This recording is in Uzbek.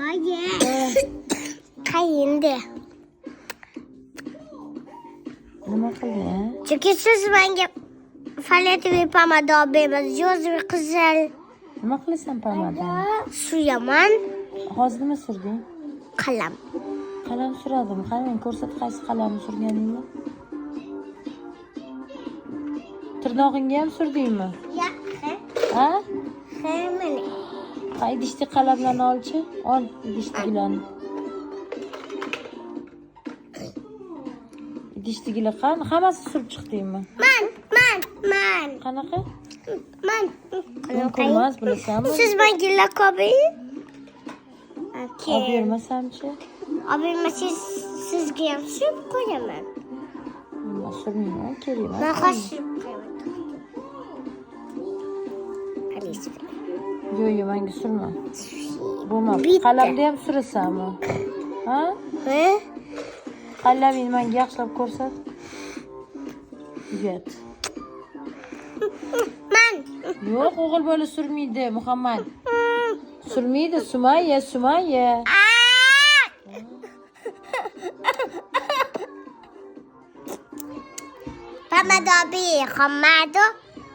oyi qayindi. Nima qildi? Chunki siz menga fioletoviy pomada olib bermadingiz, yozgi qizil. Nima qilasan pomadani? Suraman. Hozir nima surding? Qalam. Qalam suradim. Qani men ko'rsat qaysi qalamni surganingni. Tirnog'ingga ham surdingmi? Yo'q. Ha? Mana. Qay idishli qalamlarni olchi. Ol idishligilarni. Idishligilar qani? Hammasi surib chiqdingmi? Man. Qanaqa? Man. Mumkin emas, bilasanmi? Siz menga laqabing? Olib bermasamchi? Olib bermasangiz sizga ham surib qo'yaman. Nima surmayman, kerak emas. Men qo'shib qo'yaman. Qaraysiz. Yo'q, menga surma. Bo'lmadi. Bitta. Qalamda ham surasanmi? Ha? Ha? Qalamingni menga yaxshilab ko'rsat. Uyat. Man. Yo'q, o'g'il bola surmaydi, Muhammad. Surmaydi, Sumayya. Pomada olib ber,